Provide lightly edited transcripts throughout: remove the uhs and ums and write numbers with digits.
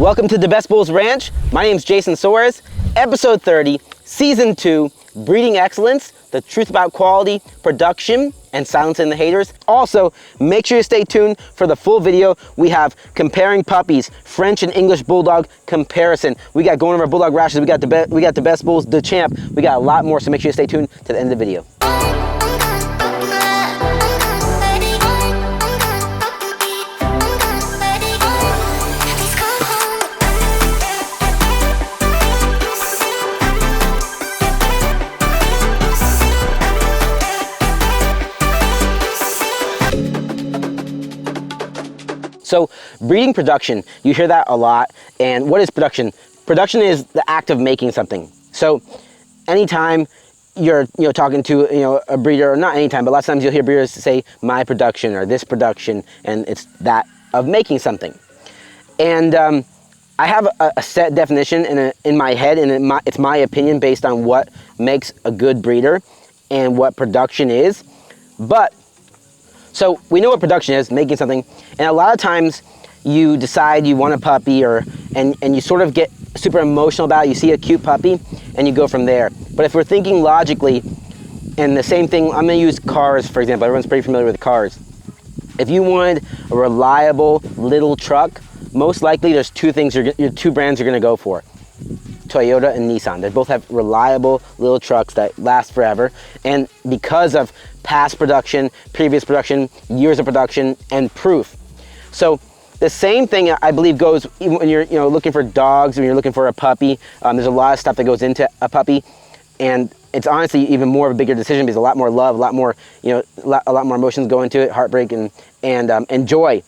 Welcome to DaBestBulls Ranch. My name is Jason Soares. Episode 30, Season 2, Breeding Excellence, the truth about quality, production, and silencing the haters. Also, make sure you stay tuned for the full video. We have comparing puppies, French and English Bulldog comparison. We got going over Bulldog rashes. We got the best bulls, the champ. We got a lot more, so make sure you stay tuned to the end of the video. So breeding production, you hear that a lot. And what is production? Production is the act of making something. So anytime you're talking to a breeder, or not anytime, but lots of times you'll hear breeders say my production or this production, and it's that of making something. And I have a set definition in my head, and it's my opinion based on what makes a good breeder and what production is. So we know what production is, making something, and a lot of times you decide you want a puppy and you sort of get super emotional about it. You see a cute puppy and you go from there. But if we're thinking logically, and the same thing, I'm gonna use cars for example. Everyone's pretty familiar with cars. If you wanted a reliable little truck, most likely there's two things, your two brands you're gonna go for. Toyota and Nissan. They both have reliable little trucks that last forever, and because of past production, previous production, years of production, and proof. So the same thing I believe goes even when you're looking for dogs, when you're looking for a puppy. There's a lot of stuff that goes into a puppy, and it's honestly even more of a bigger decision because a lot more love, a lot more a lot more emotions go into it, heartbreak and joy.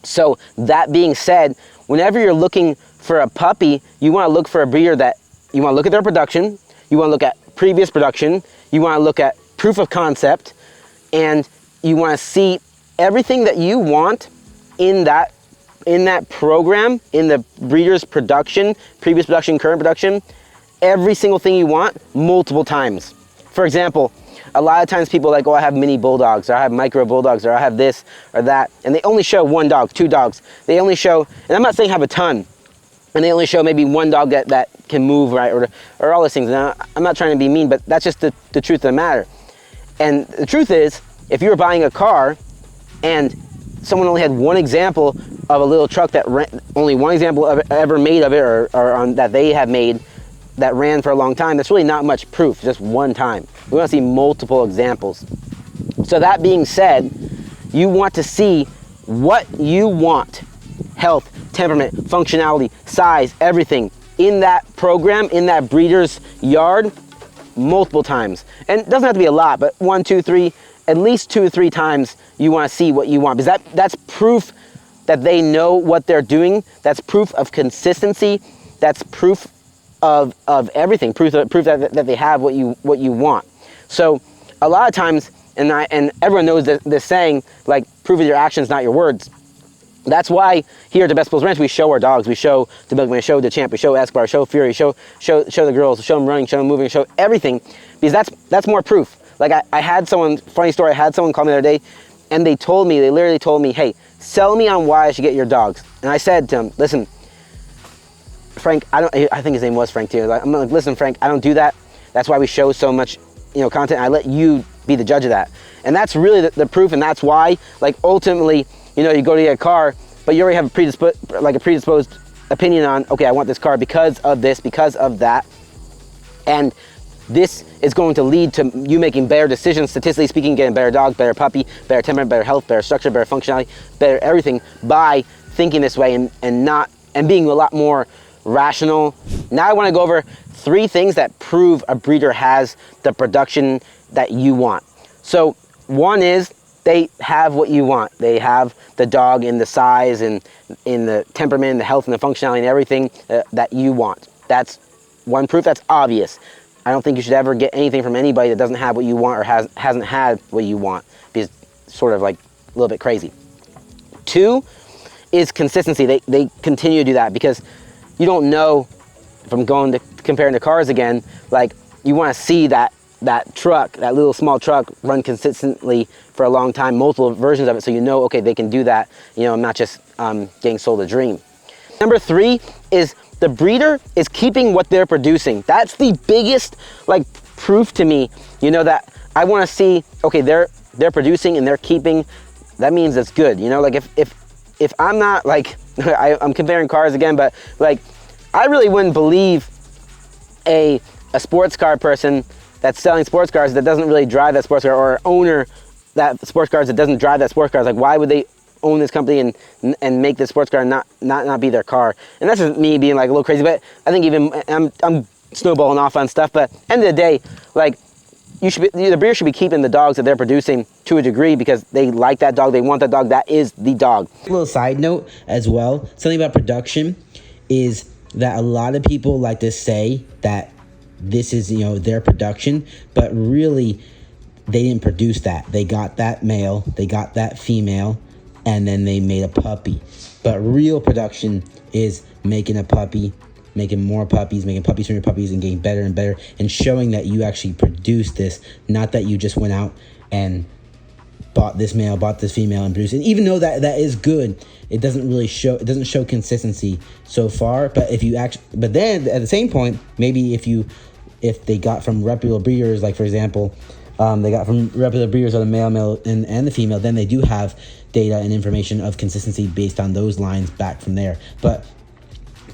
So that being said, whenever you're looking for a puppy, you want to look for a breeder that you want to look at their production, you want to look at previous production, you want to look at proof of concept, and you want to see everything that you want in that program, in the breeder's production, previous production, current production, every single thing you want multiple times. For example, a lot of times people are like, oh, I have mini bulldogs, or I have micro bulldogs, or I have this or that, and they only show one dog, two dogs. They only show, and I'm not saying have a ton, and they only show maybe one dog that can move, right, or all those things. Now, I'm not trying to be mean, but that's just the truth of the matter. And the truth is, if you were buying a car and someone only had one example of a little truck that only one example of ever made of it, or that they have made that ran for a long time, that's really not much proof, just one time. We want to see multiple examples. So that being said, you want to see what you want: health, temperament, functionality, size, everything in that program, in that breeder's yard, multiple times. And it doesn't have to be a lot, but 1, 2, 3, at least 2 or 3 times you want to see what you want, because that's proof that they know what they're doing. That's proof of consistency. That's proof of everything. Proof that they have what you want. So a lot of times, and everyone knows this saying, like, proof with your actions, not your words. That's why here at DaBestBulls Ranch we show our dogs. We show DaBestBulls, we show the champ, we show Escobar, show Fury, show the girls, show them running, show them moving, show everything, because that's more proof. Like I had someone, funny story, I had someone call me the other day, and they literally told me, hey, sell me on why I should get your dogs. And I said to him, listen, Frank, I think his name was Frank too. I'm like, listen, Frank, I don't do that. That's why we show so much, content. I let you be the judge of that. And that's really the proof, and that's why, like, ultimately, you go to get a car, but you already have a predisposed opinion on, okay, I want this car because of this, because of that. And this is going to lead to you making better decisions, statistically speaking, getting better dogs, better puppy, better temperament, better health, better structure, better functionality, better everything by thinking this way and being a lot more rational. Now I want to go over 3 things that prove a breeder has the production that you want. So one is, they have what you want. They have the dog in the size and in the temperament, the health and the functionality and everything that you want. That's one proof. That's obvious. I don't think you should ever get anything from anybody that doesn't have what you want or hasn't had what you want, because it's sort of like a little bit crazy. 2 is consistency. They continue to do that, because you don't know, from going to comparing the cars again, like, you want to see that truck, that little small truck, run consistently for a long time, multiple versions of it, so okay, they can do that. I'm not just getting sold a dream. Number 3 is the breeder is keeping what they're producing. That's the biggest like proof to me, you know, that I want to see, okay, they're producing and they're keeping, that means it's good, you know. Like if I'm not like, I'm comparing cars again, but like I really wouldn't believe a sports car person that's selling sports cars that doesn't really drive that sports car, or owner that sports cars that doesn't drive that sports car. Like, why would they own this company and make this sports car and not be their car? And that's just me being like a little crazy, but I think even I'm snowballing off on stuff. But end of the day, like, the breeder should be keeping the dogs that they're producing to a degree because they like that dog, they want that dog, that is the dog. A little side note as well, something about production is that a lot of people like to say that this is, you know, their production, but really they didn't produce that. They got that male, they got that female, and then they made a puppy. But real production is making a puppy, making more puppies, making puppies from your puppies, and getting better and better, and showing that you actually produced this, not that you just went out and bought this male, bought this female, and produced it. Even though that is good, it doesn't really show. It doesn't show consistency so far. But if you actually, but then at the same point, maybe if they got from reputable breeders, like for example, they got from reputable breeders of the male, and the female, then they do have data and information of consistency based on those lines back from there. But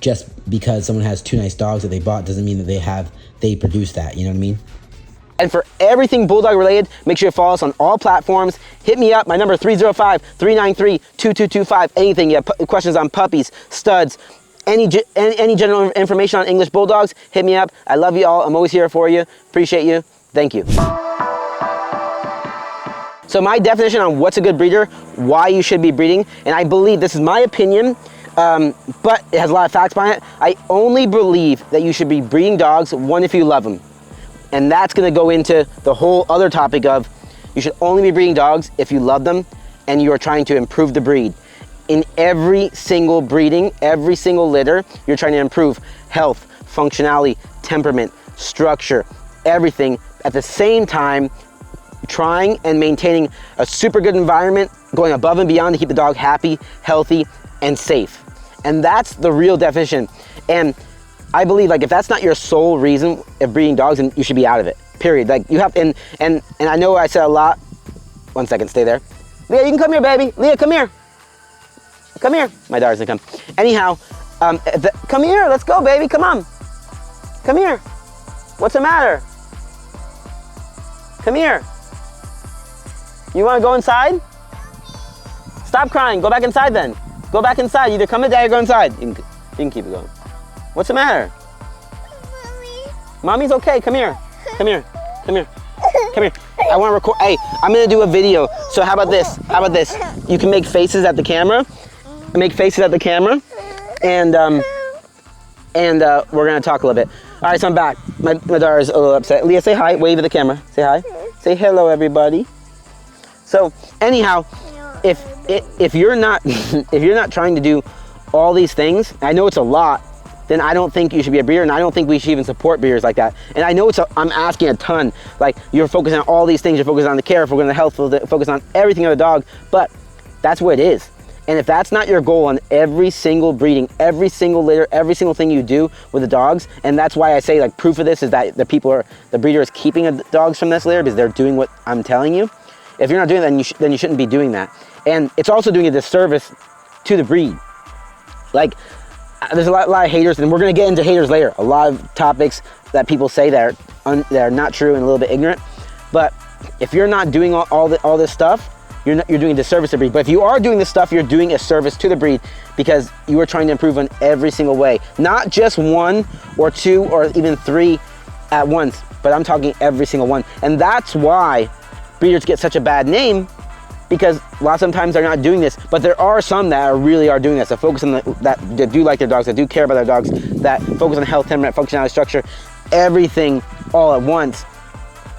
just because someone has 2 nice dogs that they bought doesn't mean that they produced that, you know what I mean? And for everything Bulldog related, make sure you follow us on all platforms. Hit me up, my number 305-393-2225. Anything, you have questions on puppies, studs, any general information on English Bulldogs, hit me up. I love you all, I'm always here for you. Appreciate you, thank you. So my definition on what's a good breeder, why you should be breeding, and I believe, this is my opinion, but it has a lot of facts behind it. I only believe that you should be breeding dogs, one, if you love them. And that's gonna go into the whole other topic of, you should only be breeding dogs if you love them and you are trying to improve the breed. In every single breeding, every single litter, you're trying to improve health, functionality, temperament, structure, everything. At the same time, trying and maintaining a super good environment, going above and beyond to keep the dog happy, healthy, and safe. And that's the real definition. And I believe, like, if that's not your sole reason of breeding dogs, then you should be out of it, period. Like, you have, and I know I said a lot. 1 second, stay there. Leah, you can come here, baby. Leah, come here. Come here. My daughter's gonna come. Anyhow, come here, let's go, baby, come on. Come here. What's the matter? Come here. You wanna go inside? Stop crying, go back inside then. Go back inside, either come to dad or go inside. You can keep it going. What's the matter? Mommy. Mommy's okay, come here. Come here, come here, come here. I wanna record, hey, I'm gonna do a video. So how about this, You can make faces at the camera, and we're gonna talk a little bit. All right, so I'm back. My daughter's a little upset. Leah, say hi, wave at the camera, say hi. Say hello, everybody. So anyhow, if you're not if you're not trying to do all these things, I know it's a lot, then I don't think you should be a breeder, and I don't think we should even support breeders like that. And I know I'm asking a ton. Like, you're focusing on all these things, you're focusing on the care, focusing on the health, focusing on everything of the dog, but that's what it is. And if that's not your goal on every single breeding, every single litter, every single thing you do with the dogs, and that's why I say, like, proof of this is that the breeder is keeping the dogs from this litter because they're doing what I'm telling you. If you're not doing that, then you shouldn't be doing that. And it's also doing a disservice to the breed. Like, there's a lot of haters, and we're gonna get into haters later. A lot of topics that people say that are not true and a little bit ignorant. But if you're not doing all this stuff, you're doing a disservice to the breed. But if you are doing this stuff, you're doing a service to the breed because you are trying to improve in every single way. Not just 1 or 2 or even 3 at once, but I'm talking every single one. And that's why breeders get such a bad name, because lots of times they're not doing this, but there are some that really are doing this, that focus on that do like their dogs, that do care about their dogs, that focus on health, temperament, functionality, structure, everything all at once.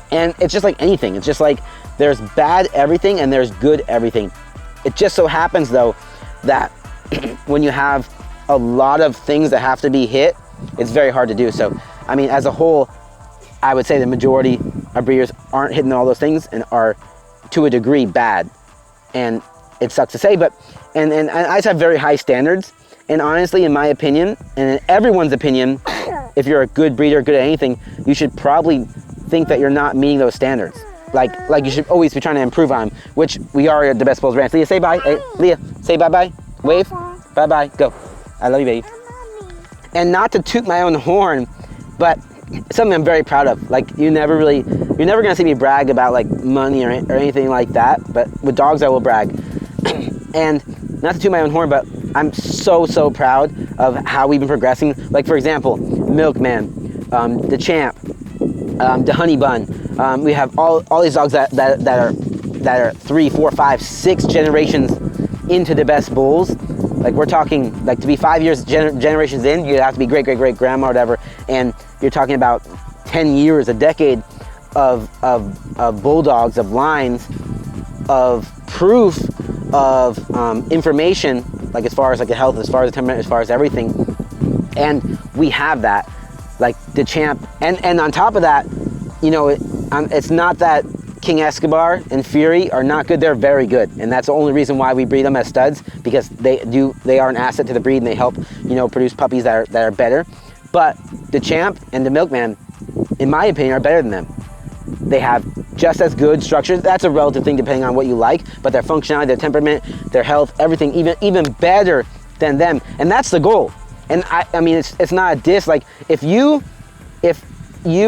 And it's just like anything. It's just like there's bad everything and there's good everything. It just so happens though that when you have a lot of things that have to be hit, it's very hard to do. So, I mean, as a whole, I would say the majority of breeders aren't hitting all those things and are, to a degree, bad. And it sucks to say, but and I just have very high standards, And honestly, in my opinion, and in everyone's opinion, if you're a good breeder, good at anything, you should probably think that you're not meeting those standards. Like you should always be trying to improve on them, which we are at DaBestBulls Ranch. Leah, say bye. Hey, Leah, say bye-bye. Wave. Bye-bye. Go. I love you, baby. And not to toot my own horn, but something I'm very proud of. Like, you're never gonna see me brag about like money or anything like that, but with dogs I will brag. And not to toot my own horn, but I'm so proud of how we've been progressing. Like, for example, Milkman, the Champ, the Honey Bun. We have all these dogs that are 3, 4, 5, 6 generations into DaBestBulls. Like, we're talking, like, to be 5 years generations in, you have to be great grandma or whatever, and you're talking about 10 years, a decade of bulldogs, of lines, of proof, of information, like as far as like the health, as far as the temperament, as far as everything. And we have that, like the Champ, and on top of that, you know, it's not that King Escobar and Fury are not good, they're very good, and that's the only reason why we breed them as studs, because they are an asset to the breed and they help, you know, produce puppies that are better. But the Champ and the Milkman, in my opinion, are better than them. They have just as good structures. That's a relative thing depending on what you like, but their functionality, their temperament, their health, everything, even better than them, and that's the goal. And I mean, it's not a diss. Like, if you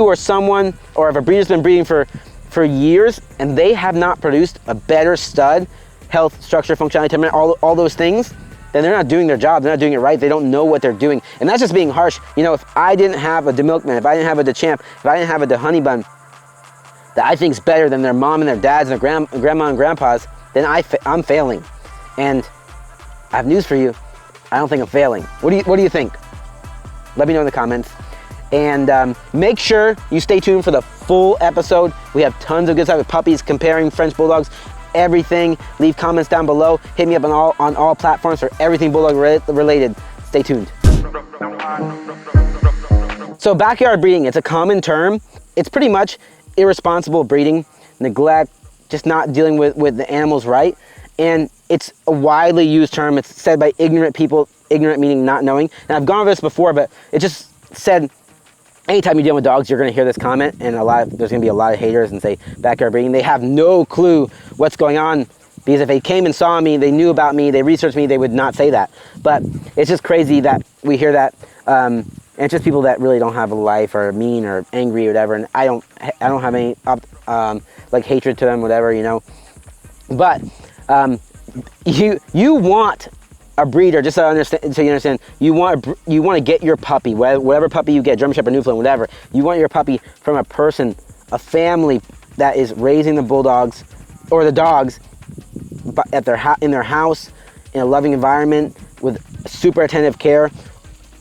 or someone, or if a breeder's been breeding for years and they have not produced a better stud, health, structure, functionality, temperament, all those things, then they're not doing their job. They're not doing it right. They don't know what they're doing. And that's just being harsh. You know, if I didn't have a DeMilkman, if I didn't have a DeChamp, if I didn't have a DeHoney Bun that I think's better than their mom and their dads and their grandma and grandpas, then I'm failing. And I have news for you. I don't think I'm failing. What do you think? Let me know in the comments. And make sure you stay tuned for the full episode. We have tons of good stuff with puppies, comparing French Bulldogs, everything. Leave comments down below. Hit me up on all platforms for everything Bulldog related. Stay tuned. So backyard breeding, it's a common term. It's pretty much irresponsible breeding, neglect, just not dealing with the animals right. And it's a widely used term. It's said by ignorant people, ignorant meaning not knowing. And I've gone over this before, but it just said, anytime you deal with dogs, you're going to hear this comment, and there's going to be a lot of haters and say backyard breeding. They have no clue what's going on, because if they came and saw me, they knew about me, they researched me, they would not say that. But it's just crazy that we hear that, and it's just people that really don't have a life, or mean, or angry, or whatever. And I don't have any like hatred to them, whatever, you know. But you want a breeder, just so you understand, you want to get your puppy, whatever puppy you get, German Shepherd, Newfoundland, whatever, you want your puppy from a person, a family that is raising the bulldogs or the dogs in their house, in a loving environment, with super attentive care.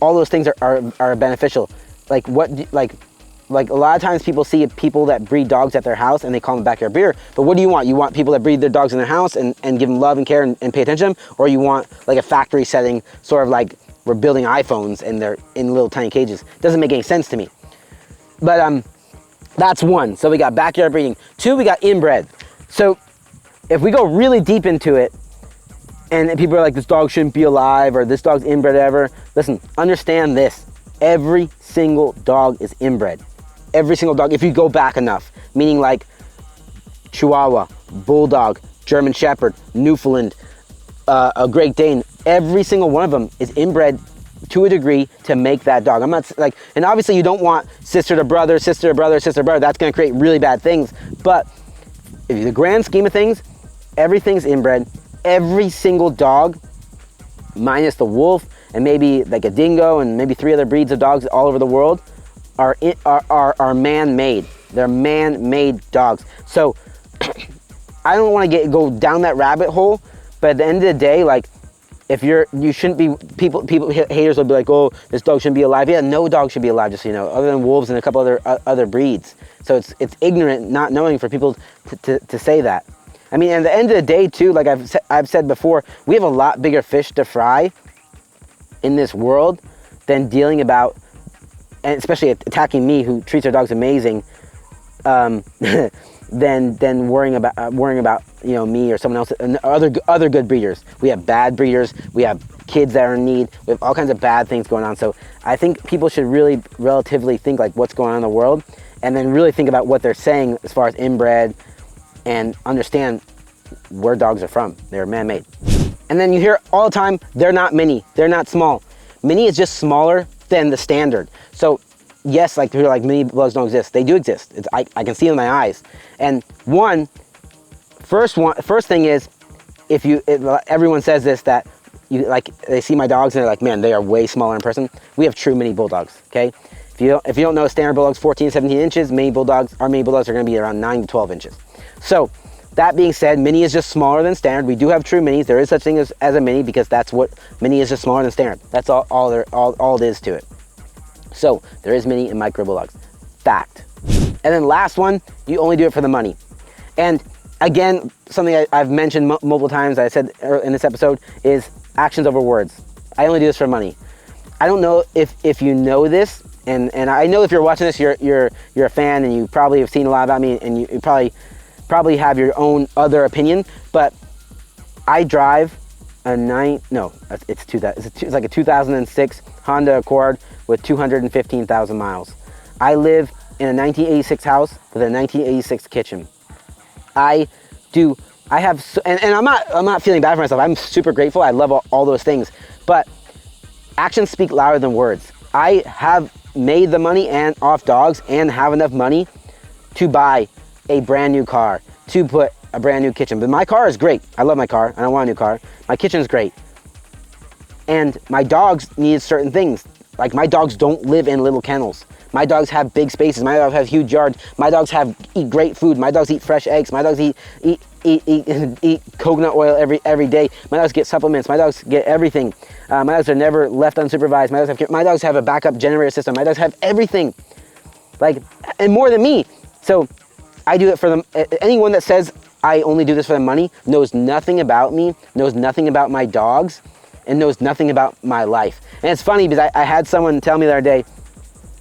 All those things are beneficial. Like a lot of times people see people that breed dogs at their house and they call them backyard breeder. But what do you want? You want people that breed their dogs in their house and give them love and care and pay attention to them? Or you want like a factory setting, sort of like we're building iPhones and they're in little tiny cages? Doesn't make any sense to me. But that's one. So we got backyard breeding. Two, we got inbred. So if we go really deep into it, and people are like, this dog shouldn't be alive, or this dog's inbred ever, listen, understand this. Every single dog is inbred. Every single dog, if you go back enough, meaning like Chihuahua, Bulldog, German Shepherd, Newfoundland, a Great Dane, every single one of them is inbred to a degree to make that dog. I'm not like, and obviously you don't want sister to brother, sister to brother, sister to brother. That's going to create really bad things. But in the grand scheme of things, everything's inbred. Every single dog, minus the wolf and maybe like a dingo and maybe 3 other breeds of dogs all over the world, are man-made. They're man-made dogs. So I don't want to go down that rabbit hole, but at the end of the day, like, if you shouldn't be, haters will be like, oh, this dog shouldn't be alive. Yeah, no dog should be alive, just so you know, other than wolves and a couple other breeds. So it's ignorant, not knowing for people to say that. I mean, at the end of the day too, like I've said before, we have a lot bigger fish to fry in this world than dealing about, and especially attacking me, who treats our dogs amazing, than worrying about you know, me or someone else and other good breeders. We have bad breeders. We have kids that are in need. We have all kinds of bad things going on. So I think people should really relatively think like what's going on in the world, and then really think about what they're saying as far as inbred, and understand where dogs are from. They're man-made. And then you hear all the time, they're not mini, they're not small. Mini is just smaller than the standard. So yes, like people are like mini bulldogs don't exist. They do exist. I can see it in my eyes. And first thing is, everyone says this, that they see my dogs and they're like, man, they are way smaller in person. We have true mini bulldogs, okay? If you don't know, standard bulldogs 14 to 17 inches, our mini bulldogs are going to be around 9 to 12 inches. So that being said, mini is just smaller than standard. We do have true minis. There is such thing as a mini, because that's what mini is, just smaller than standard. That's all it is to it. So there is mini and micro bulldogs. Fact. And then last one, you only do it for the money. And again, something I've mentioned multiple times, I said in this episode, is actions over words. I only do this for money. I don't know if you know this, and I know if you're watching this, you're a fan, and you probably have seen a lot about me, and you probably have your own other opinion, but I drive it's like a 2006 Honda Accord with 215,000 miles. I live in a 1986 house with a 1986 kitchen. I'm not feeling bad for myself. I'm super grateful. I love all those things, but actions speak louder than words. I have made the money and off dogs and have enough money to buy a brand new car, to put a brand new kitchen. But my car is great. I love my car. I don't want a new car. My kitchen is great. And my dogs need certain things. Like, my dogs don't live in little kennels. My dogs have big spaces. My dogs have huge yards. My dogs eat great food. My dogs eat fresh eggs. My dogs eat coconut oil every day. My dogs get supplements. My dogs get everything. My dogs are never left unsupervised. My dogs have a backup generator system. My dogs have everything, and more than me. So I do it for them. Anyone that says I only do this for the money knows nothing about me, knows nothing about my dogs, and knows nothing about my life. And it's funny because I had someone tell me the other day,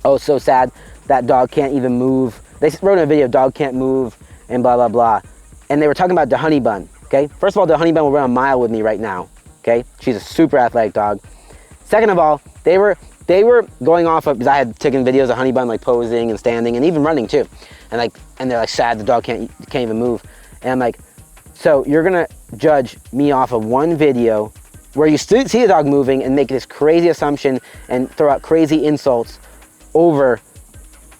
oh, so sad, that dog can't even move. They wrote in a video, dog can't move, and blah, blah, blah. And they were talking about the honey bun, okay? First of all, the honey bun will run a mile with me right now, okay? She's a super athletic dog. Second of all, they were going off of, because I had taken videos of honey bun, like posing and standing and even running too. And they're like, sad, the dog can't even move. And I'm like, so you're gonna judge me off of one video where you see the dog moving and make this crazy assumption and throw out crazy insults over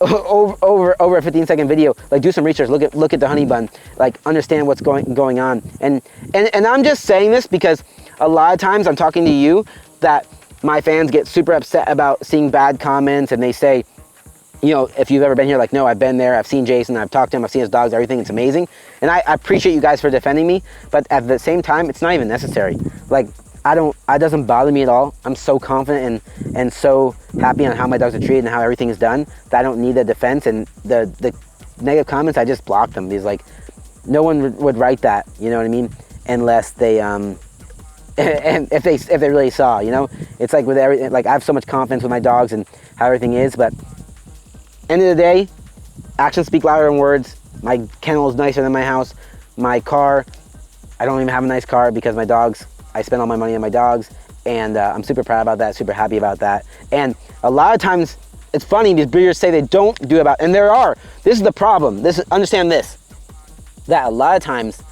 a 15-second video. Like, do some research, look at the honey bun, like, understand what's going on. And I'm just saying this because a lot of times I'm talking to you that my fans get super upset about seeing bad comments, and they say, you know, if you've ever been here, like, no, I've been there, I've seen Jason, I've talked to him, I've seen his dogs, everything, it's amazing. And I appreciate you guys for defending me, but at the same time, it's not even necessary. Like, it doesn't bother me at all. I'm so confident and so happy on how my dogs are treated and how everything is done that I don't need the defense. And the negative comments, I just block them, because, like, no one would write that, you know what I mean? Unless they, and if they really saw, you know? It's like with everything, like, I have so much confidence with my dogs and how everything is, but end of the day, actions speak louder than words. My kennel is nicer than my house. My car, I don't even have a nice car because my dogs, I spend all my money on my dogs, and I'm super proud about that, super happy about that. And a lot of times, it's funny because breeders say they don't do about, and this is the problem. Understand this, that a lot of times,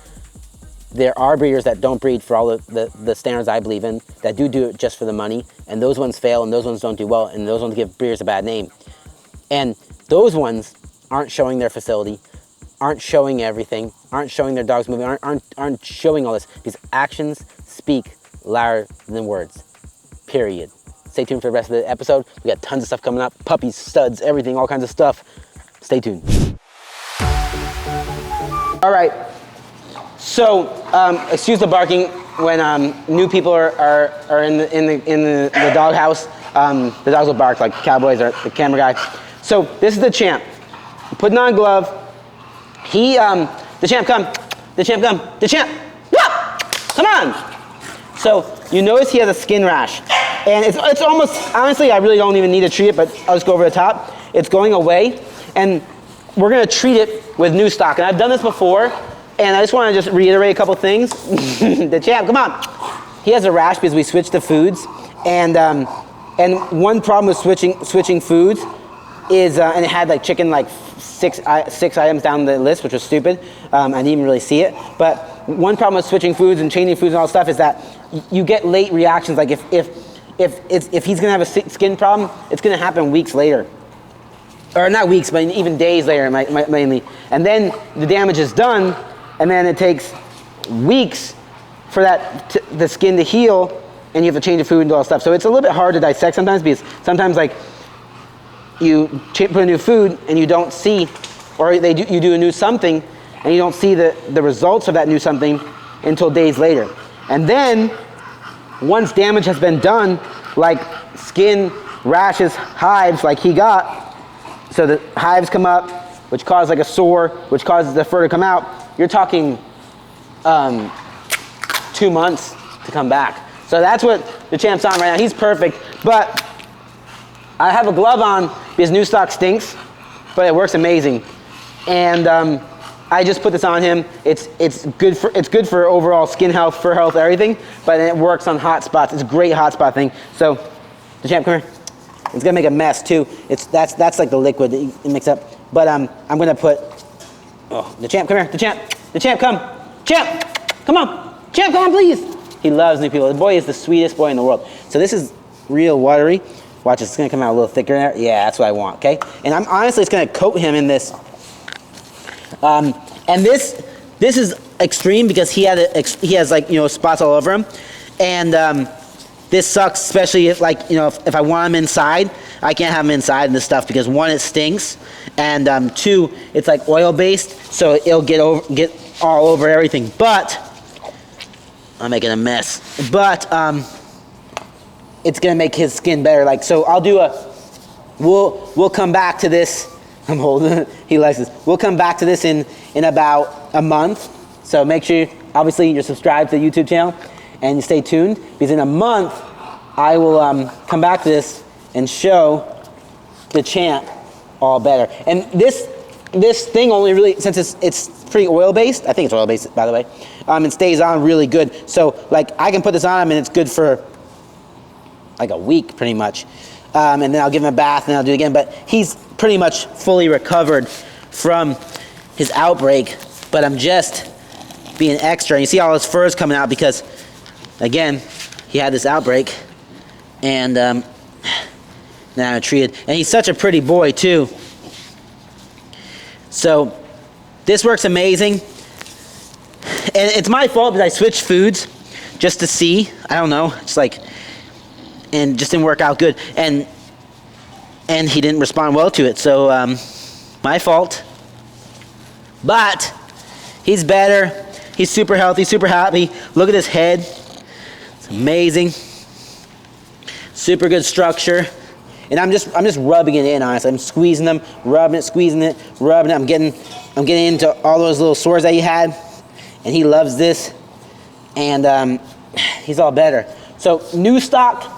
there are breeders that don't breed for all the standards I believe in, that do it just for the money, and those ones fail, and those ones don't do well, and those ones give breeders a bad name. And those ones aren't showing their facility, aren't showing everything, aren't showing their dogs moving, aren't showing all this, because actions speak louder than words, period. Stay tuned for the rest of the episode. We got tons of stuff coming up, puppies, studs, everything, all kinds of stuff. Stay tuned. All right, so excuse the barking when new people are in the doghouse. The dogs will bark like cowboys or the camera guy. So this is the champ. Putting on a glove. The champ, come. The champ, come. The champ, whoa! Come on. So you notice he has a skin rash. And it's almost, honestly, I really don't even need to treat it, but I'll just go over the top. It's going away. And we're gonna treat it with new stock. And I've done this before. And I just wanna reiterate a couple things. The champ, come on. he has a rash because we switched the foods, and one problem with switching foods is, and it had like chicken like six items down the list, which was stupid. I didn't even really see it. But one problem with switching foods and changing foods and all that stuff is that you get late reactions. Like if he's gonna have a skin problem, it's gonna happen weeks later. Or not weeks, but even days later mainly. And then the damage is done, and then it takes weeks for the skin to heal, and you have to change the food and all that stuff. So it's a little bit hard to dissect sometimes, because sometimes like you put a new food and you don't see, or you do a new something and you don't see the results of that new something until days later. And then once damage has been done, like skin, rashes, hives like he got, so the hives come up, which cause like a sore, which causes the fur to come out, you're talking 2 months to come back. So that's what the Champ's on right now. He's perfect, but I have a glove on because new stock stinks, but it works amazing. And I just put this on him. It's good for overall skin health, fur health, everything, but it works on hot spots. It's a great hot spot thing. So the Champ, come here. It's gonna make a mess too. That's like the liquid that you mix up. But I'm gonna put, the Champ, come here. The Champ, come. Champ, come on. Champ, come on, please. He loves new people. The boy is the sweetest boy in the world. So this is real watery. Watch, it's gonna come out a little thicker there. Yeah, that's what I want, okay? And I'm honestly just gonna coat him in this. And this is extreme because he has like, spots all over him. And this sucks, especially if if I want him inside, I can't have him inside in this stuff because one, it stinks, and two, it's like oil based, so it'll get all over everything. But I'm making a mess. But it's gonna make his skin better. Like, so I'll do we'll come back to this. I'm holding it. He likes this. We'll come back to this in about a month. So make sure, obviously, you're subscribed to the YouTube channel and you stay tuned, because in a month I will come back to this and show the Champ all better. And this thing only really, since it's pretty oil based. I think it's oil based, by the way. It stays on really good. So like I can put this on him and it's good for like a week pretty much. And then I'll give him a bath and I'll do it again. But he's pretty much fully recovered from his outbreak. But I'm just being extra. And you see all his fur is coming out because, again, he had this outbreak. And now I'm treated. And he's such a pretty boy too. So this works amazing. And it's my fault because I switched foods just to see. I don't know. It's like, and just didn't work out good. And he didn't respond well to it. So my fault. But he's better. He's super healthy, super happy. Look at his head. It's amazing. Super good structure. And I'm just rubbing it in, honestly. I'm squeezing them, rubbing it, squeezing it, rubbing it. I'm getting into all those little sores that he had. And he loves this. And he's all better. So new stock.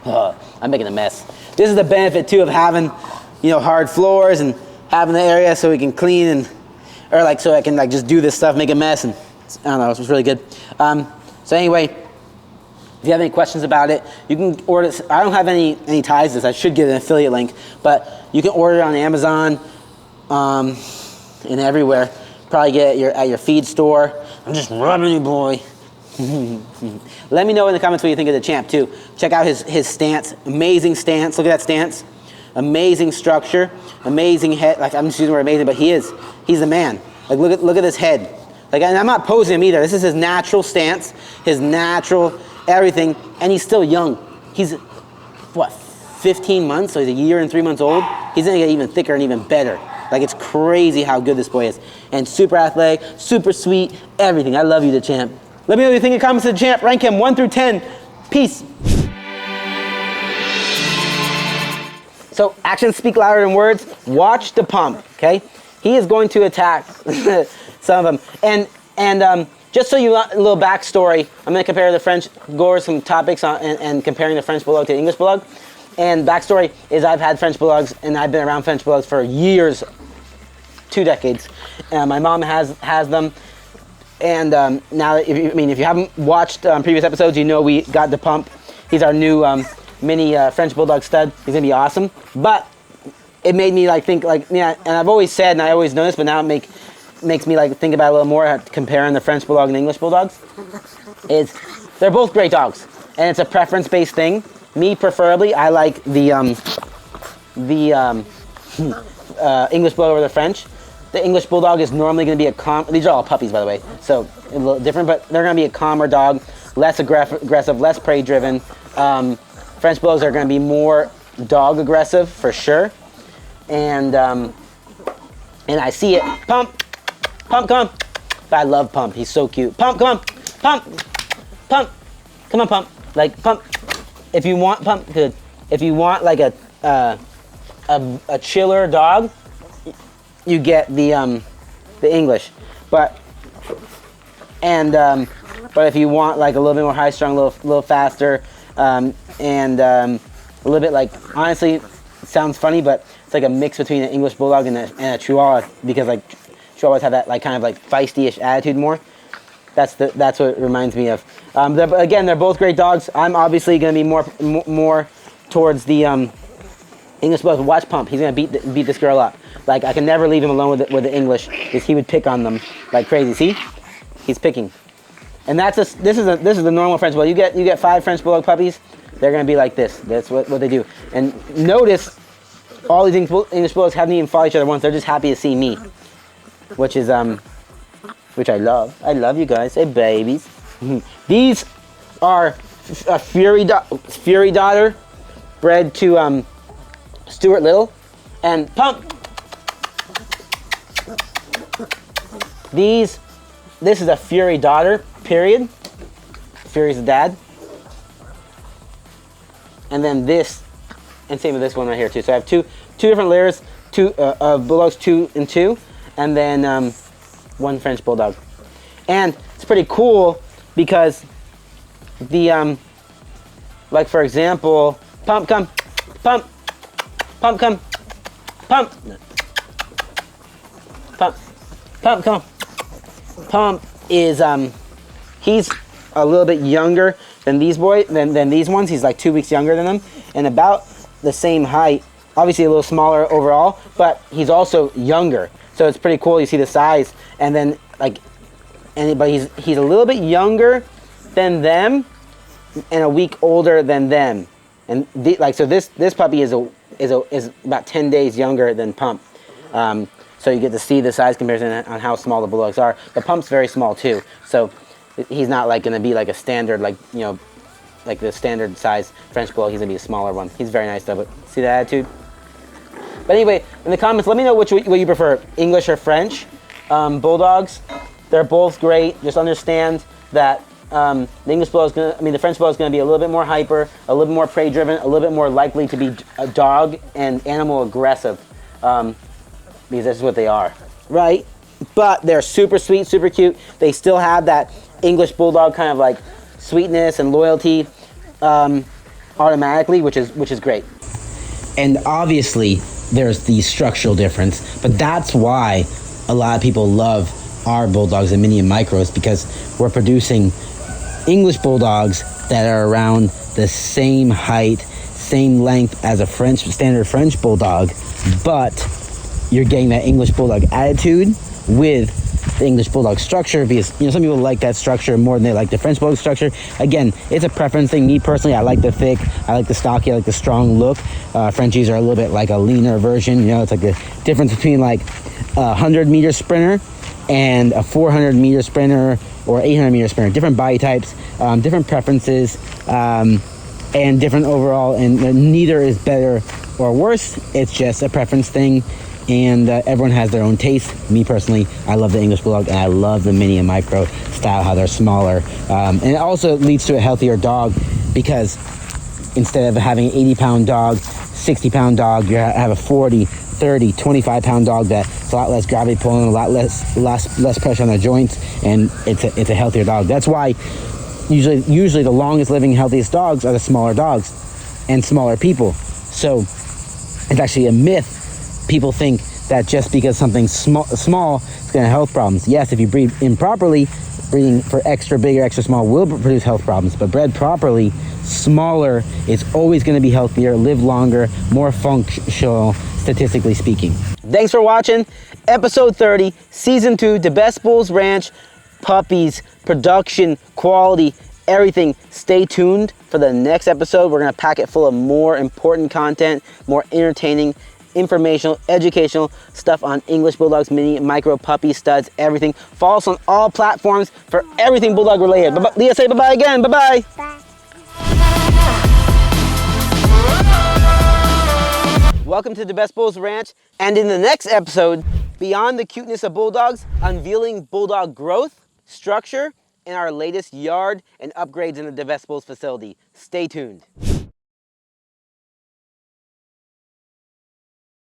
I'm making a mess. This is the benefit too of having, hard floors and having the area so we can clean so I can just do this stuff, make a mess, and I don't know, it's really good. So anyway, if you have any questions about it, you can order it. I don't have any ties to this. I should get an affiliate link, but you can order it on Amazon and everywhere. Probably get it at your feed store. I'm just rubbing you, boy. Let me know in the comments what you think of the Champ too. Check out his stance. Amazing stance. Look at that stance. Amazing structure. Amazing head. Like, I'm just using the word amazing, but he's the man. Like, look at his head. Like, and I'm not posing him either. This is his natural stance, his natural everything, and he's still young. He's 15 months, so he's a year and 3 months old. He's gonna get even thicker and even better. Like, it's crazy how good this boy is. And super athletic, super sweet, everything. I love you, the Champ. Let me know what you think in the comments of the Champ. Rank him 1 through 10. Peace. So actions speak louder than words. Watch the pump, okay? He is going to attack some of them. And just so you know, a little backstory, I'm going to compare the French, go over some topics and comparing the French Bulldog to the English Bulldog. And backstory is I've had French Bulldogs and I've been around French Bulldogs for years, 2 decades. My mom has them. And now, that if you haven't watched previous episodes, you know we got the Pump. He's our new mini French Bulldog stud. He's gonna be awesome. But it made me think and I've always said, and I always know this, but now it makes me think about it a little more, comparing the French Bulldog and English Bulldogs. They're both great dogs, and it's a preference-based thing. Me, preferably, I like the English Bulldog over the French. The English Bulldog is normally going to be these are all puppies, by the way, so a little different, but they're going to be a calmer dog, less aggressive, less prey-driven. French Bulldogs are going to be more dog-aggressive, for sure. And I see it. Pump, come on. I love Pump. He's so cute. Pump, come on. Pump. Come on, Pump. Pump. If you want Pump, good. If you want a chiller dog, you get the English. But if you want a little bit more high strung, a little faster, and a little bit honestly, it sounds funny, but it's a mix between an English Bulldog and a Chihuahua, because Chihuahuas have that kind of feisty-ish attitude more. That's what it reminds me of. They're both great dogs. I'm obviously going to be more towards the English Bulldog. Watch Pump. He's going to beat this girl up. I can never leave him alone with the English, because he would pick on them like crazy. See, he's picking. And this is the normal French Bulldog. You get 5 French Bulldog puppies, they're going to be like this. That's what they do. And notice, all these English Bulldogs haven't even fought each other once. They're just happy to see me, which I love. I love you guys. Hey, babies. These are a Fury daughter, bred to Stuart Little, and Pump. This is a Fury daughter, period. Fury's the dad. And then this, and same with this one right here too. So I have two different layers, Bulldogs 2 and 2, and then 1 French Bulldog. And it's pretty cool because the for example, Pump, come, Pump, come, Pump, come. Pump is he's a little bit younger than these ones. He's 2 weeks younger than them, and about the same height. Obviously a little smaller overall, but he's also younger. So it's pretty cool. You see the size, and then but he's a little bit younger than them, and a week older than them. And so this puppy is about 10 days younger than Pump. So you get to see the size comparison on how small the Bulldogs are. The Pump's very small too, so he's not going to be a standard the standard size French Bulldog. He's going to be a smaller one. He's very nice though. But see the attitude. But anyway, in the comments, let me know what you prefer, English or French Bulldogs. They're both great. Just understand that the the French Bulldog is going to be a little bit more hyper, a little bit more prey-driven, a little bit more likely to be a dog and animal aggressive, because that's what they are, right? But they're super sweet, super cute. They still have that English Bulldog kind of sweetness and loyalty automatically, which is great. And obviously, there's the structural difference, but that's why a lot of people love our Bulldogs and Mini and Micros, because we're producing English Bulldogs that are around the same height, same length as a standard French Bulldog, but you're getting that English Bulldog attitude with the English Bulldog structure, because some people like that structure more than they like the French Bulldog structure. Again, it's a preference thing. Me personally, I like the thick, I like the stocky, I like the strong look. Frenchies are a little bit like a leaner version. It's the difference between a 100-meter sprinter and a 400-meter sprinter or 800-meter sprinter. Different body types, different preferences, and different overall, and neither is better or worse. It's just a preference thing. And everyone has their own taste. Me personally, I love the English Bulldog, and I love the Mini and Micro style, how they're smaller. And it also leads to a healthier dog, because instead of having an 80-pound dog, 60-pound dog, you have a 40, 30, 25-pound dog that's a lot less gravity pulling, a lot less pressure on the joints, and it's a healthier dog. That's why usually the longest living, healthiest dogs are the smaller dogs and smaller people. So it's actually a myth. People think that just because something's small is going to have health problems. Yes, if you breed improperly, breeding for extra big or extra small will produce health problems, but bred properly, smaller is always going to be healthier, live longer, more functional, statistically speaking. Thanks for watching episode 30, season 2, DaBestBulls Ranch, puppies, production, quality, everything. Stay tuned for the next episode. We're going to pack it full of more important content, more entertaining, informational, educational stuff on English Bulldogs, mini, micro, puppy, studs, everything. Follow us on all platforms for everything Bulldog related. Leah, say bye-bye again. Bye-bye. Bye. Welcome to DaBestBulls Ranch, and in the next episode, beyond the cuteness of Bulldogs, unveiling Bulldog growth, structure, and our latest yard and upgrades in the DaBestBulls facility. Stay tuned.